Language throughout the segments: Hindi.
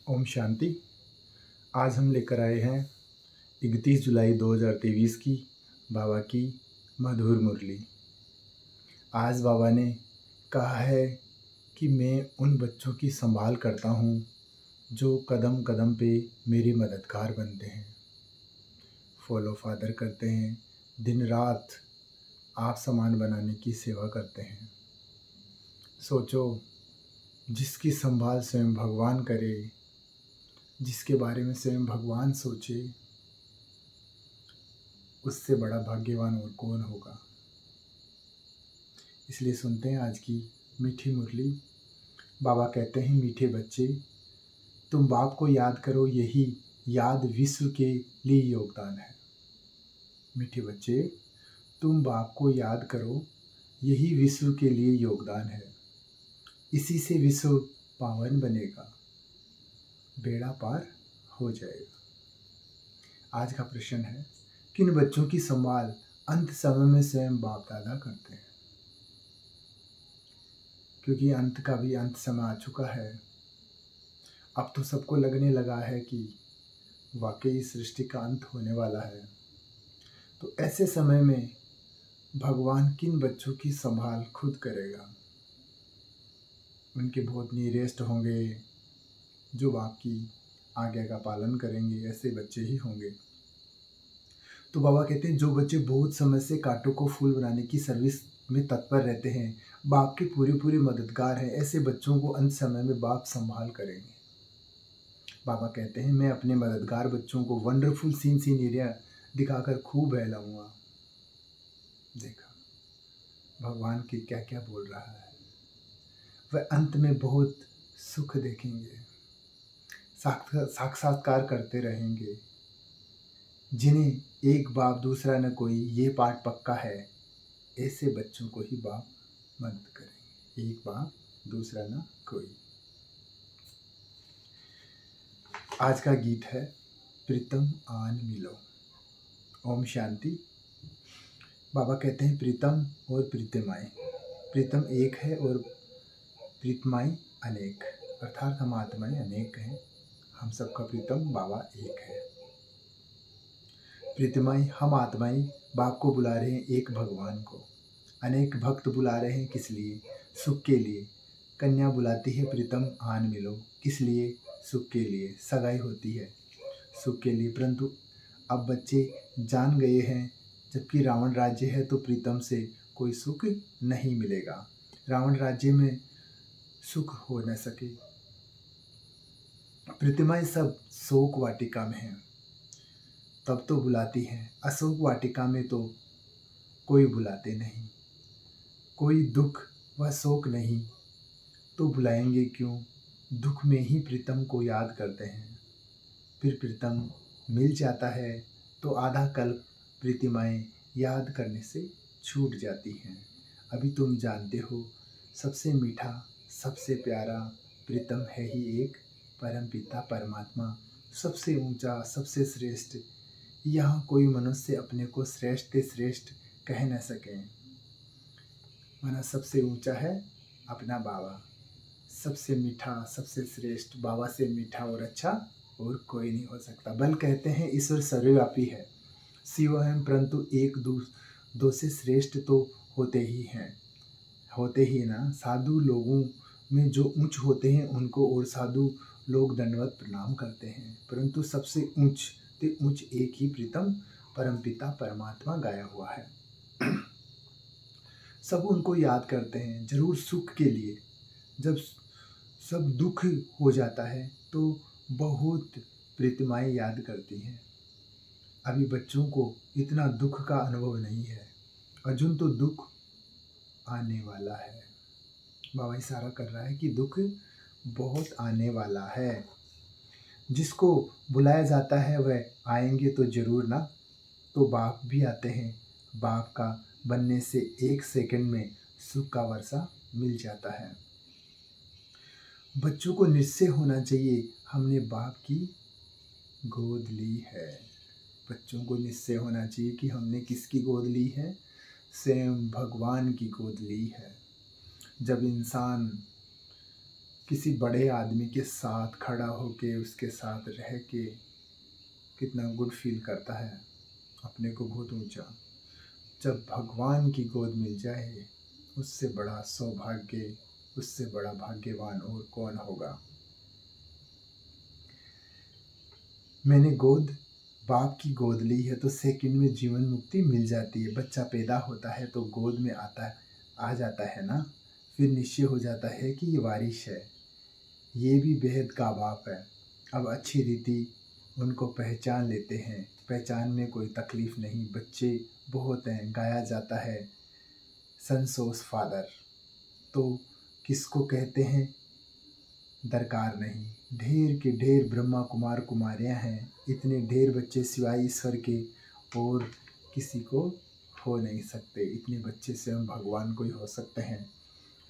ओम शांति। आज हम लेकर आए हैं 31 जुलाई 2023 की बाबा की मधुर मुरली। आज बाबा ने कहा है कि मैं उन बच्चों की संभाल करता हूँ जो कदम कदम पे मेरे मददगार बनते हैं, फॉलो फादर करते हैं, दिन रात आप समान बनाने की सेवा करते हैं। सोचो, जिसकी संभाल स्वयं भगवान करे, जिसके बारे में स्वयं भगवान सोचे, उससे बड़ा भाग्यवान और कौन होगा। इसलिए सुनते हैं आज की मीठी मुरली। बाबा कहते हैं, मीठे बच्चे, तुम बाप को याद करो, यही याद विश्व के लिए योगदान है। मीठे बच्चे, तुम बाप को याद करो, यही विश्व के लिए योगदान है। इसी से विश्व पावन बनेगा, बेड़ा पार हो जाएगा। आज का प्रश्न है, किन बच्चों की संभाल अंत समय में स्वयं बाप दादा करते हैं? क्योंकि अंत का भी अंत समय आ चुका है। अब तो सबको लगने लगा है कि वाकई सृष्टि का अंत होने वाला है। तो ऐसे समय में भगवान किन बच्चों की संभाल खुद करेगा? उनके बहुत नियरेस्ट होंगे, जो बाप की आज्ञा का पालन करेंगे, ऐसे बच्चे ही होंगे। तो बाबा कहते हैं, जो बच्चे बहुत समय से कांटों को फूल बनाने की सर्विस में तत्पर रहते हैं, बाप के पूरे मददगार हैं, ऐसे बच्चों को अंत समय में बाप संभाल करेंगे। बाबा कहते हैं, मैं अपने मददगार बच्चों को वंडरफुल सीन एरिया दिखाकर खूब बहलाऊंगा। देखा भगवान की क्या क्या बोल रहा है। वह अंत में बहुत सुख देखेंगे, साक्षात्कार करते रहेंगे। जिन्हें एक बाप दूसरा न कोई, ये पाठ पक्का है, ऐसे बच्चों को ही बाप मदद करेंगे। एक बाप दूसरा न कोई। आज का गीत है, प्रीतम आन मिलो। ओम शांति। बाबा कहते हैं, प्रीतम और प्रीतिमाएँ। प्रीतम एक है और प्रीतमाएँ अनेक, अर्थात हम आत्माएँ अनेक हैं, हम सबका प्रीतम बाबा एक है। प्रीतिमाएँ, हम आत्माएँ बाप को बुला रहे हैं, एक भगवान को। अनेक भक्त बुला रहे हैं, किस लिए? सुख के लिए। कन्या बुलाती है, प्रीतम आन मिलो, किस लिए? सुख के लिए। सगाई होती है सुख के लिए, परंतु अब बच्चे जान गए हैं, जबकि रावण राज्य है तो प्रीतम से कोई सुख नहीं मिलेगा। रावण राज्य में सुख हो न सके। प्रीतिमाएँ सब शोक वाटिका में हैं, तब तो बुलाती हैं। अशोक वाटिका में तो कोई बुलाते नहीं, कोई दुख व शोक नहीं, तो बुलाएंगे क्यों? दुख में ही प्रीतम को याद करते हैं। फिर प्रीतम मिल जाता है तो आधा कल्प प्रीतिमाएँ याद करने से छूट जाती हैं। अभी तुम जानते हो, सबसे मीठा सबसे प्यारा प्रीतम है ही एक, परम पिता परमात्मा, सबसे ऊंचा सबसे श्रेष्ठ। यहाँ कोई मनुष्य अपने को श्रेष्ठ से श्रेष्ठ कह न सके। माना सबसे ऊंचा है अपना बाबा, सबसे मीठा सबसे श्रेष्ठ, बाबा से मीठा और अच्छा और कोई नहीं हो सकता। बल कहते हैं, ईश्वर सर्वव्यापी है, शिव हैं, परंतु एक दो से श्रेष्ठ तो होते ही हैं, होते ही ना। साधु लोगों में जो उच्च होते हैं, उनको और साधु लोग दंडवत प्रणाम करते हैं, परंतु सबसे उच्च एक ही प्रीतम परमपिता परमात्मा गाया हुआ है। सब उनको याद करते हैं, जरूर सुख के लिए। जब सब दुख हो जाता है तो बहुत प्रीतिमाएँ याद करती हैं। अभी बच्चों को इतना दुख का अनुभव नहीं है, अर्जुन तो दुख आने वाला है। बाबा इशारा कर रहा है कि दुख बहुत आने वाला है। जिसको बुलाया जाता है वह आएंगे तो जरूर ना। तो बाप भी आते हैं, बाप का बनने से 1 सेकंड में सुख का वर्षा मिल जाता है। बच्चों को निश्चय होना चाहिए, हमने बाप की गोद ली है। बच्चों को निश्चय होना चाहिए कि हमने किसकी गोद ली है? स्वयं भगवान की गोद ली है। जब इंसान किसी बड़े आदमी के साथ खड़ा होके उसके साथ रह के कितना गुड फील करता है, अपने को बहुत ऊंचा। जब भगवान की गोद मिल जाए उससे बड़ा सौभाग्य, उससे बड़ा भाग्यवान और कौन होगा। मैंने बाप की गोद ली है तो सेकंड में जीवन मुक्ति मिल जाती है। बच्चा पैदा होता है तो गोद में आ जाता है ना, फिर निश्चय हो जाता है कि ये वारिश है, ये भी बेहद का बाप है। अब अच्छी रीति उनको पहचान लेते हैं, पहचान में कोई तकलीफ़ नहीं। बच्चे बहुत हैं, गाया जाता है सनसोस फादर, तो किसको कहते हैं दरकार नहीं। ढेर के ढेर ब्रह्मा कुमार कुमारियाँ हैं, इतने ढेर बच्चे सिवाय ईश्वर के और किसी को हो नहीं सकते। इतने बच्चे स्वयं भगवान को ही हो सकते हैं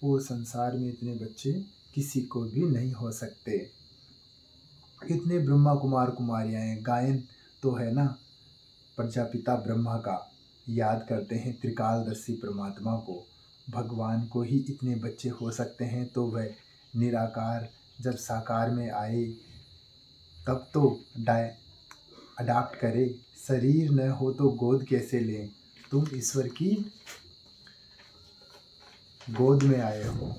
और संसार में इतने बच्चे किसी को भी नहीं हो सकते। इतने ब्रह्मा कुमार कुमारियाँ हैं। गायन तो है ना, प्रजापिता ब्रह्मा का याद करते हैं त्रिकालदर्शी परमात्मा को। भगवान को ही इतने बच्चे हो सकते हैं तो वह निराकार जब साकार में आए तब तो अडाप्ट करे। शरीर न हो तो गोद कैसे लें, तुम ईश्वर की गोद में आए हो।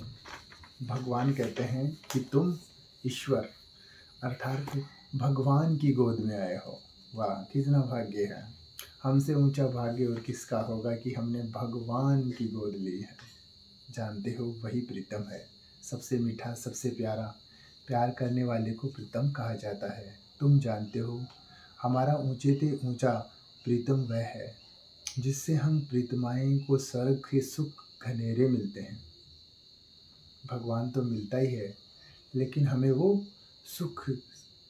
भगवान कहते हैं कि तुम ईश्वर अर्थात भगवान की गोद में आए हो। वाह, कितना भाग्य है। हमसे ऊंचा भाग्य और किसका होगा कि हमने भगवान की गोद ली है। जानते हो वही प्रीतम है, सबसे मीठा, सबसे प्यारा। प्यार करने वाले को प्रीतम कहा जाता है। तुम जानते हो हमारा ऊंचे से ऊंचा प्रीतम वह है जिससे हम प्रीतमाएँ को स्वर्ग के सुख घनेरे मिलते हैं। भगवान तो मिलता ही है, लेकिन हमें वो सुख,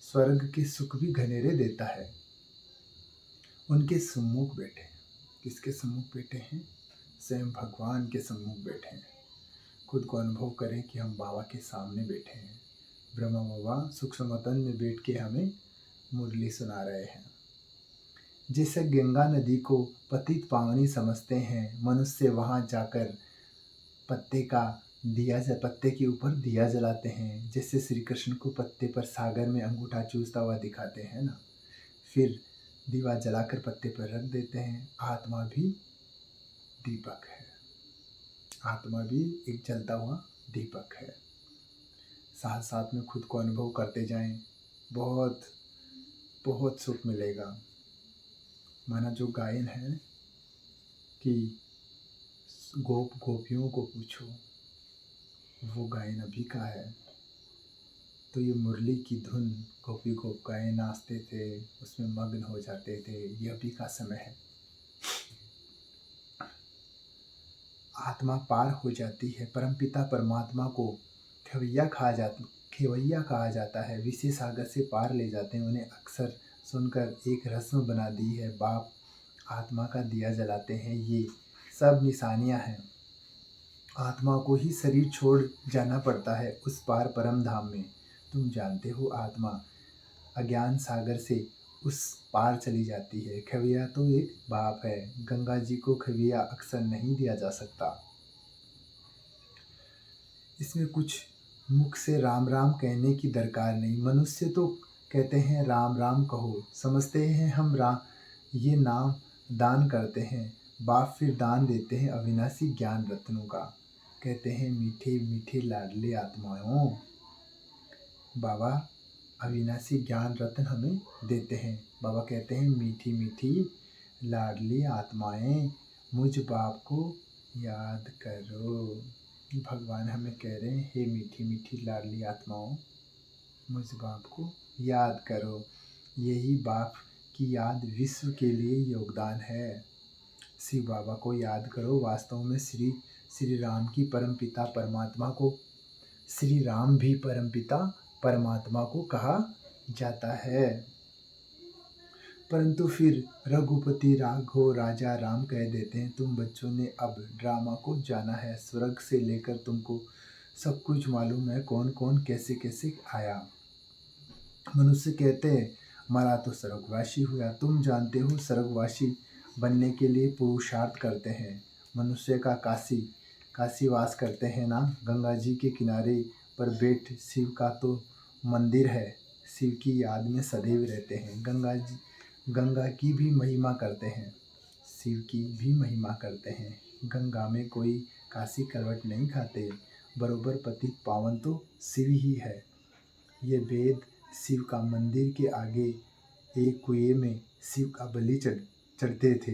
स्वर्ग के सुख भी घनेरे देता है। उनके सम्मुख बैठे, किसके सम्मुख बैठे हैं? स्वयं भगवान के सम्मुख बैठे हैं। खुद को अनुभव करें कि हम बाबा के सामने बैठे हैं। ब्रह्मा बाबा सूक्ष्म वतन में बैठ के हमें मुरली सुना रहे हैं। जैसे गंगा नदी को पतित पावनी समझते हैं, मनुष्य वहाँ जाकर पत्ते के ऊपर दिया जलाते हैं। जैसे श्री कृष्ण को पत्ते पर सागर में अंगूठा चूसता हुआ दिखाते हैं ना, फिर दीवा जलाकर पत्ते पर रख देते हैं। आत्मा भी दीपक है, आत्मा भी एक जलता हुआ दीपक है। साथ साथ में खुद को अनुभव करते जाएं, बहुत बहुत सुख मिलेगा। माना जो गायन है कि गोपियों को पूछो, वो गायन अभी का है। तो ये मुरली की धुन गोपी गोपिकाएँ नाचते थे, उसमें मग्न हो जाते थे, ये अभी का समय है। आत्मा पार हो जाती है। परमपिता परमात्मा को खेवैया कहा जाता है। विशेष सागर से पार ले जाते हैं। उन्हें अक्सर सुनकर एक रस्म बना दी है। बाप आत्मा का दिया जलाते हैं। ये सब निशानियां हैं। आत्मा को ही शरीर छोड़ जाना पड़ता है उस पार परम धाम में। तुम जानते हो आत्मा अज्ञान सागर से उस पार चली जाती है। खविया तो एक बाप है। गंगा जी को खविया अक्सर नहीं दिया जा सकता। इसमें कुछ मुख से राम राम कहने की दरकार नहीं। मनुष्य तो कहते हैं राम राम कहो, समझते हैं हम ये नाम दान करते हैं। बाप फिर दान देते हैं अविनाशी ज्ञान रत्नों का। कहते हैं मीठे मीठे लाडले आत्माओं। बाबा अविनाशी ज्ञान रत्न हमें देते हैं। बाबा कहते हैं मीठी मीठी लाडली आत्माएं, मुझ बाप को याद करो। भगवान हमें कह रहे हैं, हे मीठी मीठी लाडली आत्माओं, मुझ बाप को याद करो। यही बाप की याद विश्व के लिए योगदान है। शिव बाबा को याद करो। वास्तव में श्री राम की परमपिता परमात्मा को, श्री राम भी परमपिता परमात्मा को कहा जाता है। परंतु फिर रघुपति राघव राजा राम कह देते हैं। तुम बच्चों ने अब ड्रामा को जाना है। स्वर्ग से लेकर तुमको सब कुछ मालूम है, कौन कौन कैसे कैसे आया। मनुष्य कहते हैं मरा तो स्वर्गवासी हुआ। तुम जानते हो स्वर्गवासी बनने के लिए पुरुषार्थ करते हैं। मनुष्य का काशीवास करते हैं ना, गंगा जी के किनारे पर बेट शिव का तो मंदिर है, शिव की याद में सदैव रहते हैं। गंगा की भी महिमा करते हैं, शिव की भी महिमा करते हैं। गंगा में कोई काशी करवट नहीं खाते, बरोबर पतित पावन तो शिव ही है। ये वेद शिव का मंदिर के आगे एक कुएं में शिव का बलि चढ़ते थे।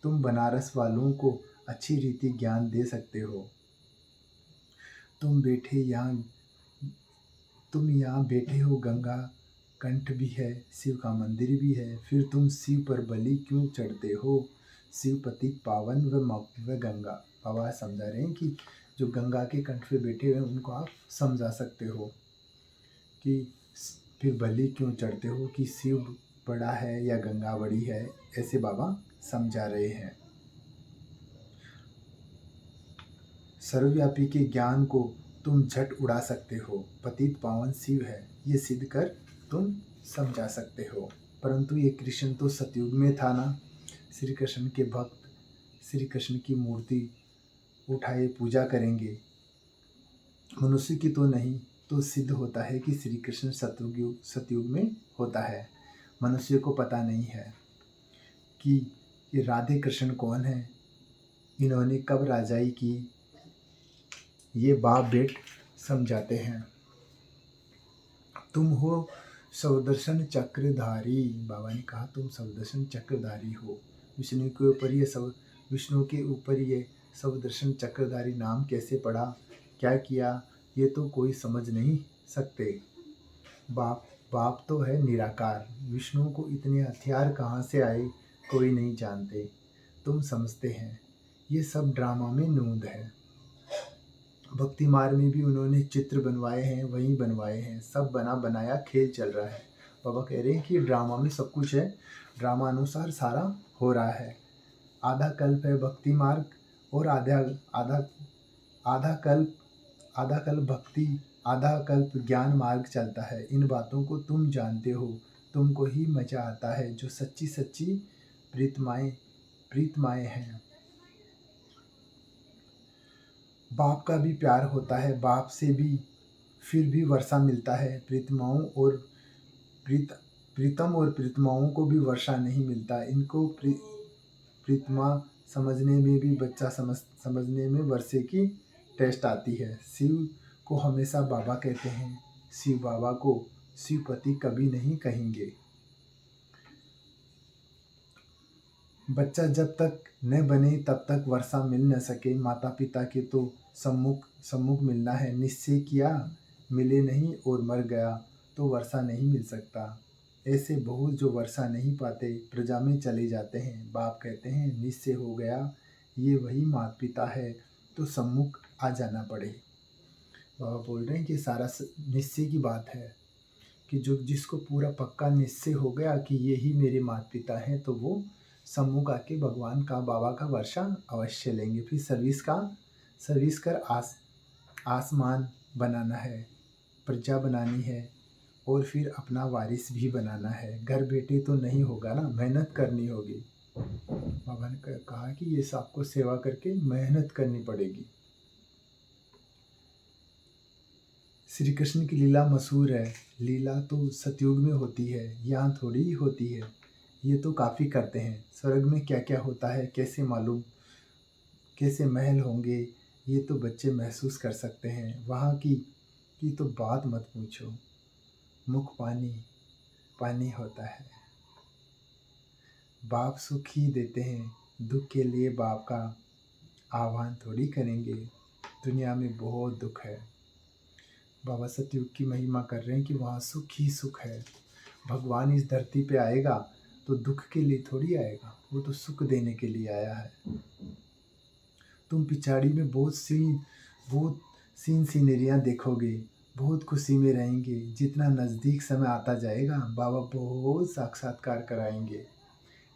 तुम बनारस वालों को अच्छी रीति ज्ञान दे सकते हो। तुम यहाँ बैठे हो, गंगा कंठ भी है, शिव का मंदिर भी है, फिर तुम शिव पर बलि क्यों चढ़ते हो? शिव पतित पावन व गंगा। बाबा समझा रहे हैं कि जो गंगा के कंठ पे बैठे हुए हैं उनको आप समझा सकते हो कि फिर बलि क्यों चढ़ते हो, कि शिव बड़ा है या गंगा बड़ी है, ऐसे बाबा समझा रहे हैं। सर्वव्यापी के ज्ञान को तुम झट उड़ा सकते हो, पतित पावन शिव है, ये सिद्ध कर तुम समझा सकते हो। परंतु ये कृष्ण तो सतयुग में था ना। श्री कृष्ण के भक्त श्री कृष्ण की मूर्ति उठाए पूजा करेंगे, मनुष्य की तो नहीं। तो सिद्ध होता है कि श्री कृष्ण सतयुग में होता है। मनुष्य को पता नहीं है कि ये राधे कृष्ण कौन है, इन्होंने कब राजाई की। ये बाप बेट समझाते हैं। तुम हो सौदर्शन चक्रधारी, बाबा ने कहा तुम सौदर्शन चक्रधारी हो। विष्णु के ऊपर ये सौदर्शन चक्रधारी नाम कैसे पड़ा, क्या किया, ये तो कोई समझ नहीं सकते। बाप तो है निराकार, विष्णु को इतने हथियार कहाँ से आए कोई नहीं जानते। तुम समझते हैं ये सब ड्रामा में नूंद है। भक्ति मार्ग में भी उन्होंने चित्र बनवाए हैं, वहीं बनवाए हैं, सब बना बनाया खेल चल रहा है। बाबा कह रहे हैं कि ड्रामा में सब कुछ है, ड्रामा अनुसार सारा हो रहा है। आधा कल्प है भक्ति मार्ग और आधा कल्प भक्ति, आधा कल्प ज्ञान मार्ग चलता है। इन बातों को तुम जानते हो, तुमको ही मजा आता है। जो सच्ची सच्ची प्रीतमाएँ हैं, बाप का भी प्यार होता है, बाप से भी फिर भी वर्षा मिलता है। प्रीतम और प्रीतमाओं को भी वर्षा नहीं मिलता। इनको प्रीतमा समझने में भी बच्चा समझने में वर्षे की टेस्ट आती है। शिव को हमेशा बाबा कहते हैं, शिव बाबा को शिवपति कभी नहीं कहेंगे। बच्चा जब तक न बने तब तक वर्षा मिल न सके, माता पिता के तो सम्मुख मिलना है। निश्चय किया मिले नहीं और मर गया तो वर्षा नहीं मिल सकता। ऐसे बहुत जो वर्षा नहीं पाते प्रजा में चले जाते हैं। बाप कहते हैं निश्चय हो गया, ये वही माता पिता है तो सम्मुख आ जाना पड़े। बाबा बोल रहे हैं कि सारा निश्चय की बात है कि जो जिसको पूरा पक्का निश्चय हो गया कि ये ही मेरे माता पिता हैं तो वो सम्मुख आके भगवान का बाबा का वर्षा अवश्य लेंगे। फिर सर्विस कर आसमान बनाना है, प्रजा बनानी है और फिर अपना वारिस भी बनाना है। घर बैठे तो नहीं होगा ना, मेहनत करनी होगी। बाबा ने कहा कि ये सबको सेवा करके मेहनत करनी पड़ेगी। श्री कृष्ण की लीला मशहूर है। लीला तो सतयुग में होती है, यहाँ थोड़ी ही होती है। ये तो काफ़ी करते हैं। स्वर्ग में क्या क्या होता है कैसे मालूम, कैसे महल होंगे, ये तो बच्चे महसूस कर सकते हैं। वहाँ की तो बात मत पूछो, मुख पानी होता है। बाप सुख ही देते हैं, दुख के लिए बाप का आह्वान थोड़ी करेंगे। दुनिया में बहुत दुख है। बाबा सतयुग की महिमा कर रहे हैं कि वहाँ सुख ही सुख है। भगवान इस धरती पे आएगा तो दुख के लिए थोड़ी आएगा, वो तो सुख देने के लिए आया है। तुम पिछाड़ी में बहुत सीनरियाँ देखोगे, बहुत खुशी में रहेंगे। जितना नज़दीक समय आता जाएगा बाबा बहुत साक्षात्कार कराएंगे।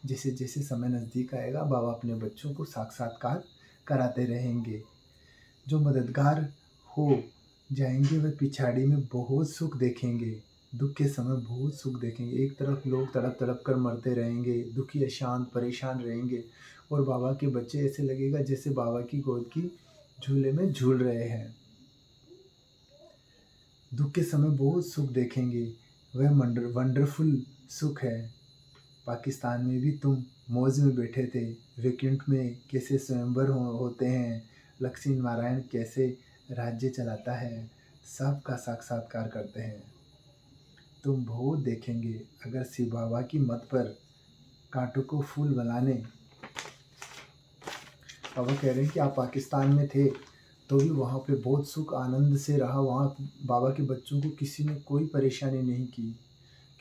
जैसे जैसे समय नज़दीक आएगा बाबा अपने बच्चों को साक्षात्कार कराते रहेंगे। जो मददगार हो जाएंगे वह पिछाड़ी में बहुत सुख देखेंगे, दुख के समय बहुत सुख देखेंगे। एक तरफ लोग तड़प तड़प कर मरते रहेंगे, दुखी अशांत परेशान रहेंगे और बाबा के बच्चे ऐसे लगेगा जैसे बाबा की गोद की झूले में झूल रहे हैं। दुख के समय बहुत सुख देखेंगे, वह वंडरफुल सुख है। पाकिस्तान में भी तुम मौज में बैठे थे, वैकुंठ में कैसे स्वयंवर होते हैं, लक्ष्मी नारायण कैसे राज्य चलाता है, सबका साक्षात्कार करते हैं। तुम बहुत देखेंगे। अगर शिव बाबा की मत पर कांटों को फूल बनाने, बाबा कह रहे हैं कि आप पाकिस्तान में थे तो भी वहाँ पे बहुत सुख आनंद से रहा। वहाँ बाबा के बच्चों को किसी ने कोई परेशानी नहीं की,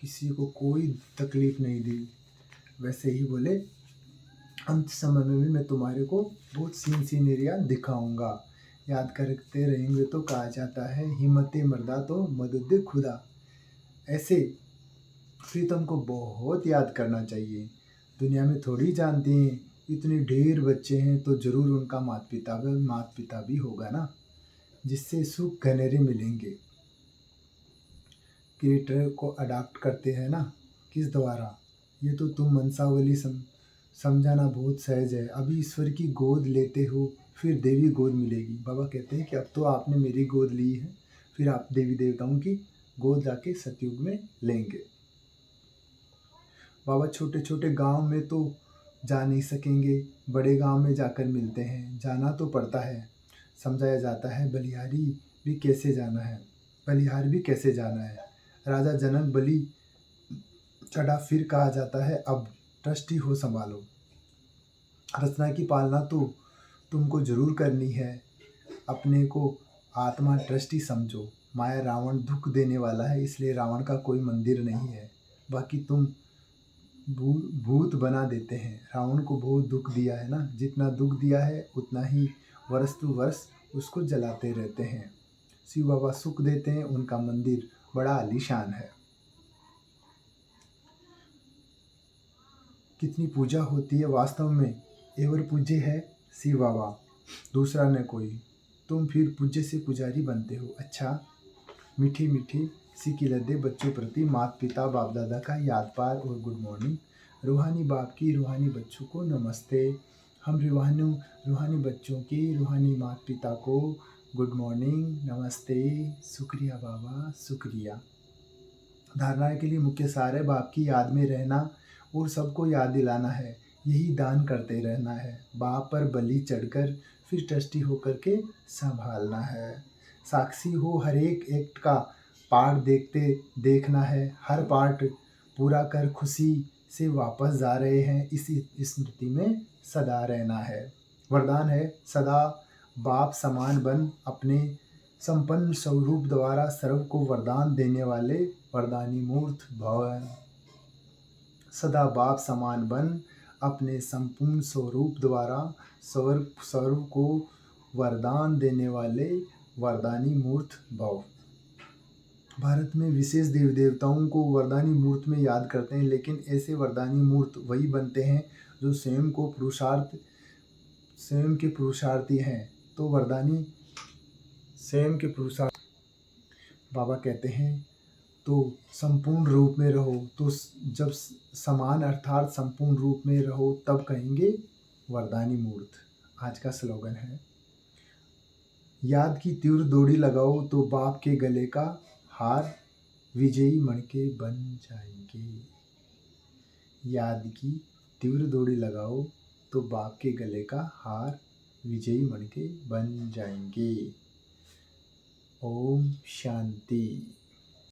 किसी को कोई तकलीफ नहीं दी। वैसे ही बोले अंत समय में भी मैं तुम्हारे को बहुत सीनरियाँ दिखाऊंगा। याद करते रहेंगे तो कहा जाता है हिम्मत मर्दा तो मदद खुदा। ऐसे प्रीतम को बहुत याद करना चाहिए। दुनिया में थोड़ी जानते हैं, इतने ढेर बच्चे हैं तो ज़रूर उनका माता पिता भी होगा ना, जिससे सुख घनेरे मिलेंगे। क्रिएटर को अडॉप्ट करते हैं ना, किस द्वारा? ये तो तुम वंशावली समझाना बहुत सहज है। अभी ईश्वर की गोद लेते हो, फिर देवी गोद मिलेगी। बाबा कहते हैं कि अब तो आपने मेरी गोद ली है, फिर आप देवी देवताओं की गोद लाके सतयुग में लेंगे। बाबा छोटे छोटे गांव में तो जा नहीं सकेंगे, बड़े गांव में जाकर मिलते हैं। जाना तो पड़ता है। समझाया जाता है बलिहार भी कैसे जाना है। राजा जनक बलि चढ़ा, फिर कहा जाता है अब ट्रस्टी हो संभालो। रचना की पालना तो तुमको जरूर करनी है। अपने को आत्मा ट्रस्टी समझो। माया रावण दुख देने वाला है, इसलिए रावण का कोई मंदिर नहीं है। बाकी तुम भूत बना देते हैं। रावण को बहुत दुख दिया है ना, जितना दुख दिया है उतना ही वर्ष टू वर्ष उसको जलाते रहते हैं। शिव बाबा सुख देते हैं, उनका मंदिर बड़ा आलीशान है। कितनी पूजा होती है वास्तव में, एवर पूज्य है शिव बाबा, दूसरा न कोई। तुम फिर पूज्य से पुजारी बनते हो। अच्छा, मीठी मीठी सी किलते बच्चों प्रति माता पिता बाप दादा का याद पार और गुड मॉर्निंग। रूहानी बाप की रूहानी बच्चों को नमस्ते। हम रूहानी बच्चों की रूहानी माता पिता को गुड मॉर्निंग, नमस्ते, शुक्रिया बाबा, शुक्रिया। धारणा के लिए मुख्य सार है बाप की याद में रहना और सबको याद दिलाना है। यही दान करते रहना है। बाप पर बलि चढ़कर फिर ट्रस्टी होकर के संभालना है। साक्षी हो हर एक एक्ट का, पार्ट देखना है। हर पार्ट पूरा कर खुशी से वापस जा रहे हैं, इस स्मृति में सदा रहना है। वरदान है सदा बाप समान बन, अपने संपन्न स्वरूप द्वारा सर्व को वरदान देने वाले वरदानी मूर्त भव। सदा बाप समान बन, अपने संपूर्ण स्वरूप द्वारा सर्व को वरदान देने वाले वरदानी मूर्त भव। भारत में विशेष देव देवताओं को वरदानी मूर्त में याद करते हैं, लेकिन ऐसे वरदानी मूर्त वही बनते हैं जो स्वयं के पुरुषार्थी हैं। तो वरदानी स्वयं के पुरुषार्थ। बाबा कहते हैं तो संपूर्ण रूप में रहो। तो जब समान अर्थात संपूर्ण रूप में रहो तब कहेंगे वरदानी मूर्त। आज का स्लोगन है, याद की तीव्र दौड़ी लगाओ तो बाप के गले का हार विजयी मणके बन जाएंगे। याद की तीव्र दौड़ी लगाओ तो बाप के गले का हार विजयी मणके बन जाएंगे। ओम शांति।